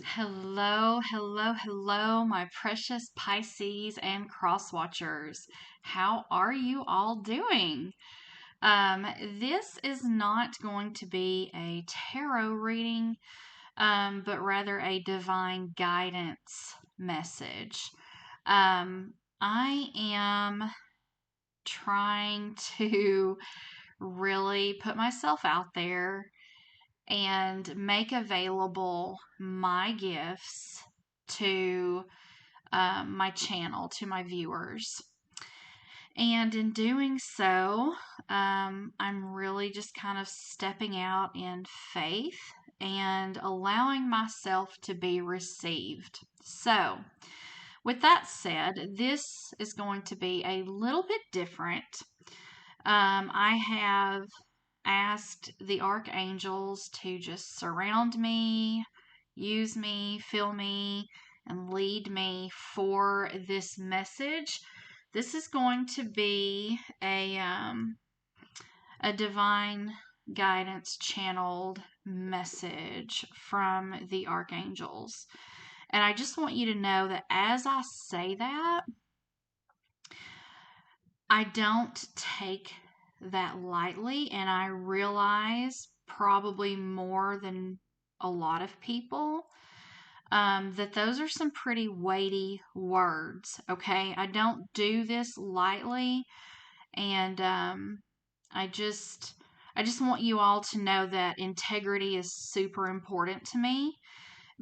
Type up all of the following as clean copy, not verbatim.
Hello, hello, hello, my precious Pisces and cross watchers. How are you all doing? This is not going to be a tarot reading, but rather a divine guidance message. I am trying to really put myself out there and make available my gifts to my channel, to my viewers. And in doing so, I'm really just kind of stepping out in faith and allowing myself to be received. So, with that said, this is going to be a little bit different. I have asked the archangels to just surround me, use me, fill me, and lead me for this message. This is going to be a divine guidance channeled message from the archangels. And I just want you to know that as I say that, I don't take that lightly, and I realize probably more than a lot of people that those are some pretty weighty words. Okay, I don't do this lightly, and I just I just want you all to know that integrity is super important to me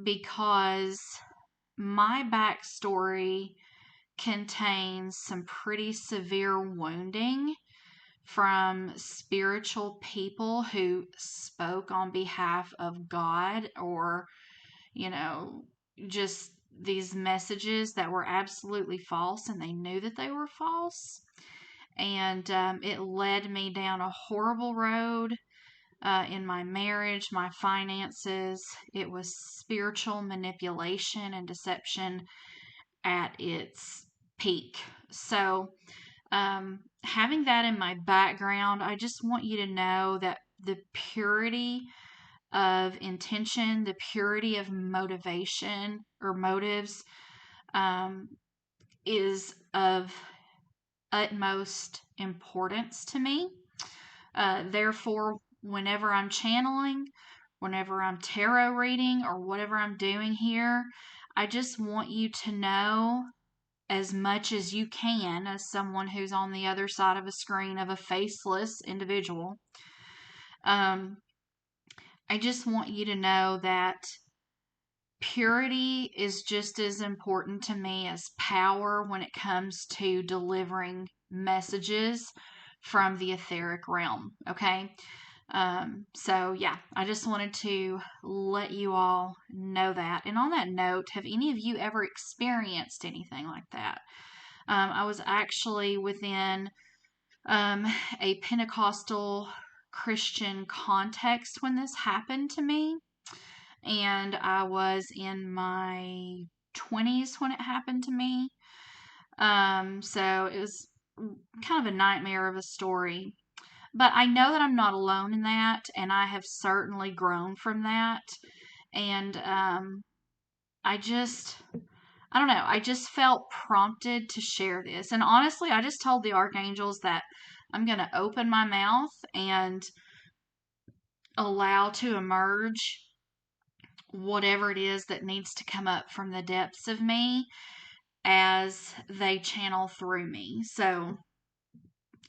because my backstory contains some pretty severe wounding from spiritual people who spoke on behalf of God, or, you know, just these messages that were absolutely false and they knew that they were false. And it led me down a horrible road in my marriage, my finances. It was spiritual manipulation and deception at its peak. So, having that in my background, I just want you to know that the purity of intention, the purity of motivation or motives, um, is of utmost importance to me. Therefore, whenever I'm channeling, whenever I'm tarot reading, or whatever I'm doing here, I just want you to know as much as you can, as someone who's on the other side of a screen of a faceless individual. Um, I just want you to know that purity is just as important to me as power when it comes to delivering messages from the etheric realm. Okay. So yeah, I just wanted to let you all know that. And on that note, have any of you ever experienced anything like that? I was actually within um, a Pentecostal Christian context when this happened to me, and I was in my 20s when it happened to me. So it was kind of a nightmare of a story. But I know that I'm not alone in that, and I have certainly grown from that. And I just, I don't know, I just felt prompted to share this. And honestly, I just told the archangels that I'm going to open my mouth and allow to emerge whatever it is that needs to come up from the depths of me as they channel through me. So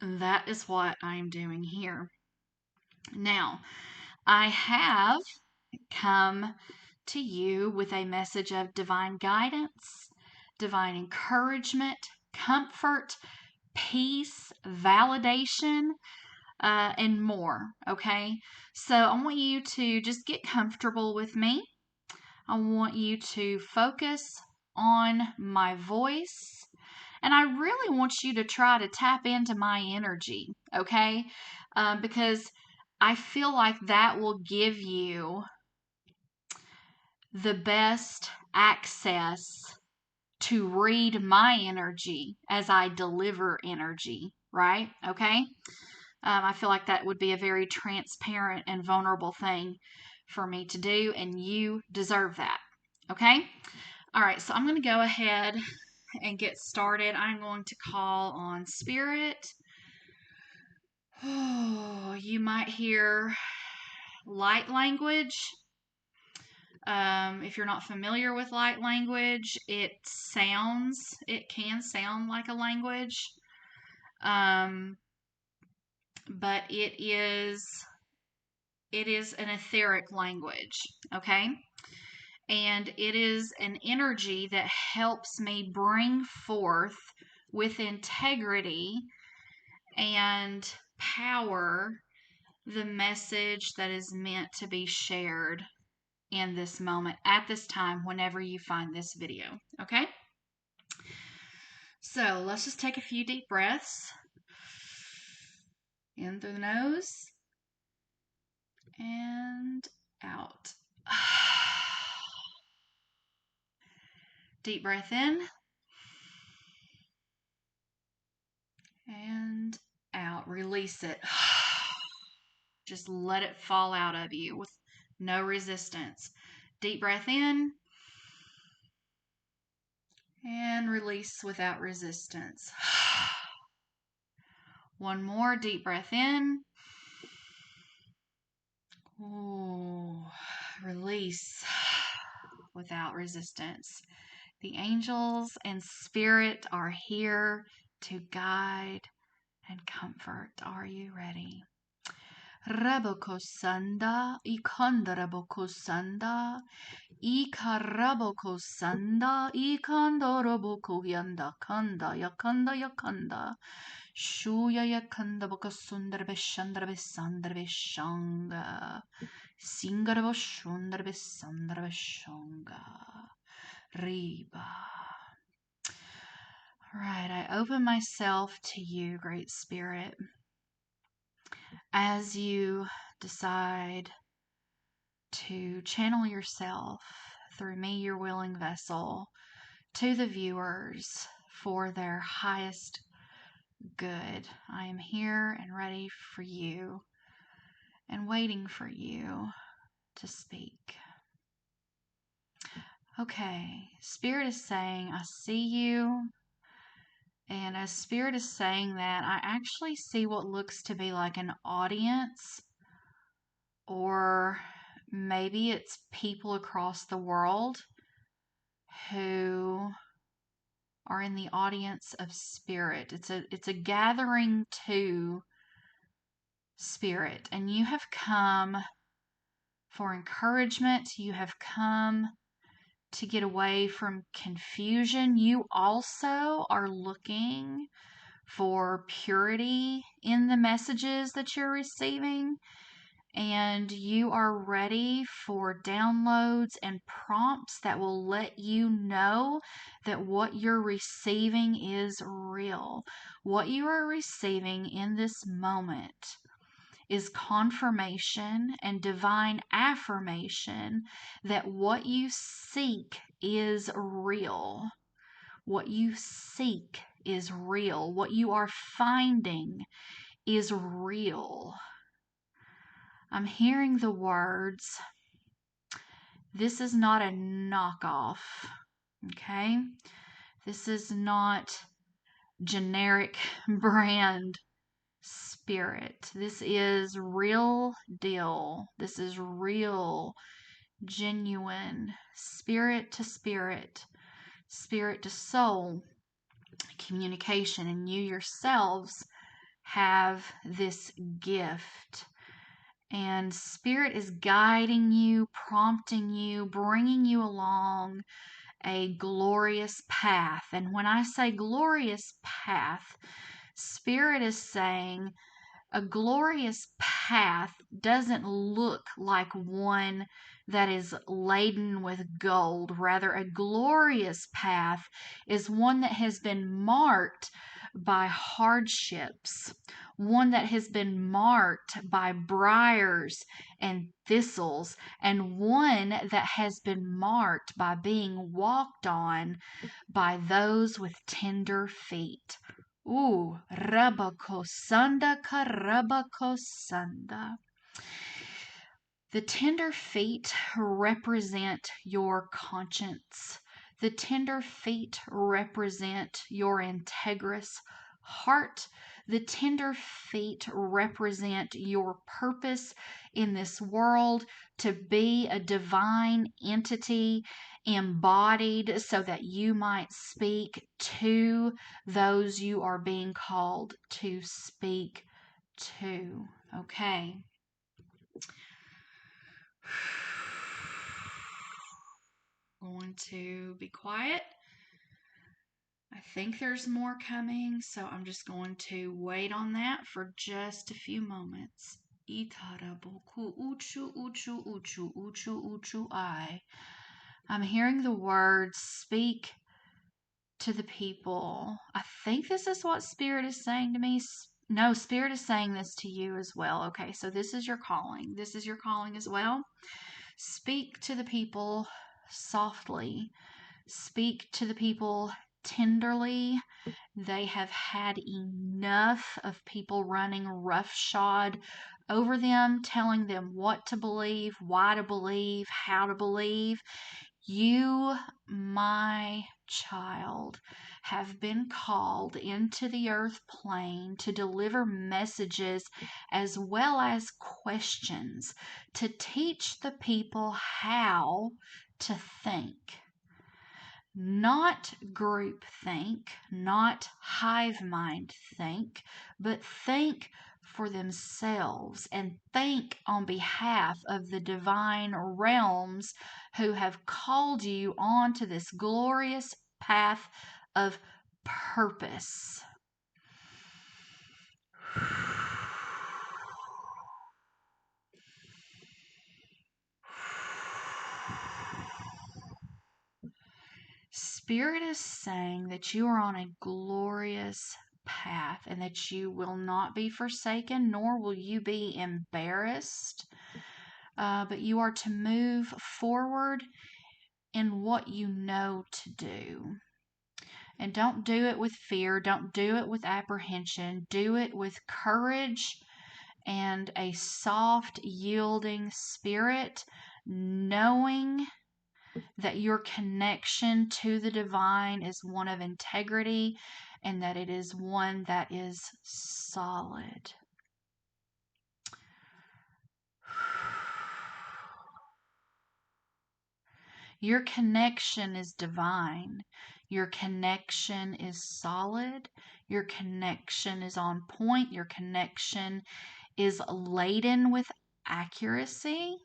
that is what I'm doing here. Now, I have come to you with a message of divine guidance, divine encouragement, comfort, peace, validation, and more. Okay, so I want you to just get comfortable with me. I want you to focus on my voice. And I really want you to try to tap into my energy, okay? Because I feel like that will give you the best access to read my energy as I deliver energy, right? Okay? I feel like that would be a very transparent and vulnerable thing for me to do, and you deserve that. Okay? All right, so I'm going to go ahead and get started. I'm going to call on Spirit. Oh, you might hear light language. If you're not familiar with light language, it can sound like a language. But it is an etheric language, okay? And it is an energy that helps me bring forth with integrity and power the message that is meant to be shared in this moment, at this time, whenever you find this video, okay? So let's just take a few deep breaths in through the nose and out. Deep breath in and out. Release it. Just let it fall out of you with no resistance. Deep breath in and release without resistance. One more deep breath in. Ooh, release without resistance. The angels and spirit are here to guide and comfort. Are you ready? Rabokosanda, ikandarabokosanda, ikarabokosanda, ikandorobokuyanda, kanda, yakanda, yakanda, shuya yakanda bokosundar beshandar besandar beshanga, singarabo shundar besandar beshanga, riba. All right, I open myself to you, Great Spirit. As you decide to channel yourself through me, your willing vessel, to the viewers for their highest good, I am here and ready for you and waiting for you to speak. Okay, Spirit is saying, I see you. And as Spirit is saying that, I actually see what looks to be like an audience, or maybe it's people across the world who are in the audience of Spirit. It's a gathering to Spirit, and you have come for encouragement. You have come to get away from confusion. You also are looking for purity in the messages that you're receiving, and you are ready for downloads and prompts that will let you know that what you're receiving is real. What you are receiving in this moment is confirmation and divine affirmation that what you seek is real. What you seek is real. What you are finding is real. I'm hearing the words, this is not a knockoff, okay? This is not generic brand Spirit. This is real deal. This is real, genuine, spirit to spirit, spirit to soul communication, and you yourselves have this gift. And Spirit is guiding you, prompting you, bringing you along a glorious path. And when I say glorious path, Spirit is saying a glorious path doesn't look like one that is laden with gold. Rather, a glorious path is one that has been marked by hardships, one that has been marked by briars and thistles, and one that has been marked by being walked on by those with tender feet. Ooh, rabakosanda karabakosanda. The tender feet represent your conscience. The tender feet represent your integrous heart. The tender feet represent your purpose in this world to be a divine entity embodied so that you might speak to those you are being called to speak to. Okay. Going to be quiet. I think there's more coming, so I'm just going to wait on that for just a few moments. I'm hearing the words speak to the people. I think this is what Spirit is saying to me. No, Spirit is saying this to you as well. Okay, so this is your calling. This is your calling as well. Speak to the people softly. Speak to the people tenderly. They have had enough of people running roughshod over them, telling them what to believe, why to believe, how to believe. You, my child, have been called into the earth plane to deliver messages as well as questions to teach the people how to think. Not group think, not hive mind think, but think for themselves and think on behalf of the divine realms who have called you onto this glorious path of purpose. Spirit is saying that you are on a glorious path and that you will not be forsaken, nor will you be embarrassed, but you are to move forward in what you know to do. And don't do it with fear, don't do it with apprehension, do it with courage and a soft, yielding spirit, knowing that your connection to the divine is one of integrity and that it is one that is solid. Your connection is divine. Your connection is solid. Your connection is on point. Your connection is laden with accuracy.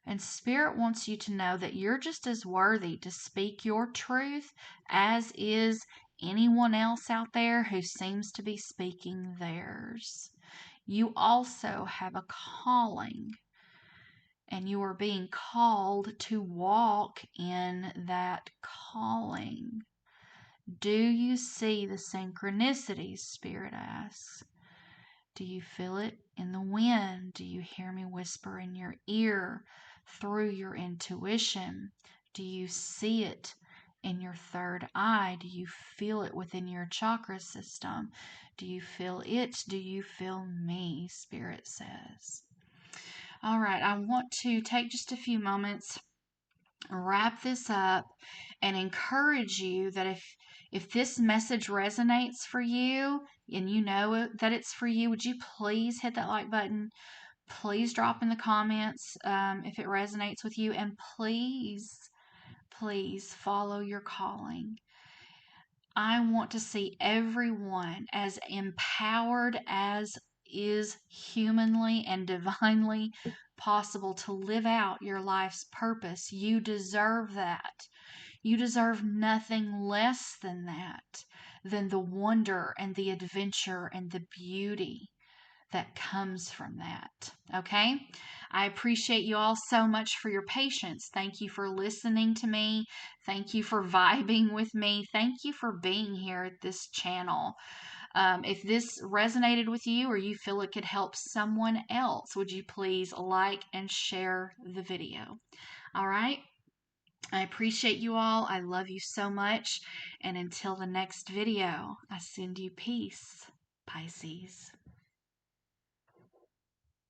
And Spirit wants you to know that you're just as worthy to speak your truth as is anyone else out there who seems to be speaking theirs. You also have a calling, and you are being called to walk in that calling. Do you see the synchronicities? Spirit asks. Do you feel it in the wind? Do you hear me whisper in your ear through your intuition? Do you see it in your third eye? Do you feel it within your chakra system? Do you feel it? Do you feel me? Spirit says. All right, I want to take just a few moments, wrap this up, and encourage you that if this message resonates for you and you know that it's for you, would you please hit that like button? Please drop in the comments if it resonates with you, and please follow your calling. I want to see everyone as empowered as is humanly and divinely possible to live out your life's purpose. You deserve that. You deserve nothing less than that, than the wonder and the adventure and the beauty that comes from that. Okay? I appreciate you all so much for your patience. Thank you for listening to me. Thank you for vibing with me. Thank you for being here at this channel. If this resonated with you or you feel it could help someone else, would you please like and share the video? All right? I appreciate you all. I love you so much. And until the next video, I send you peace, Pisces.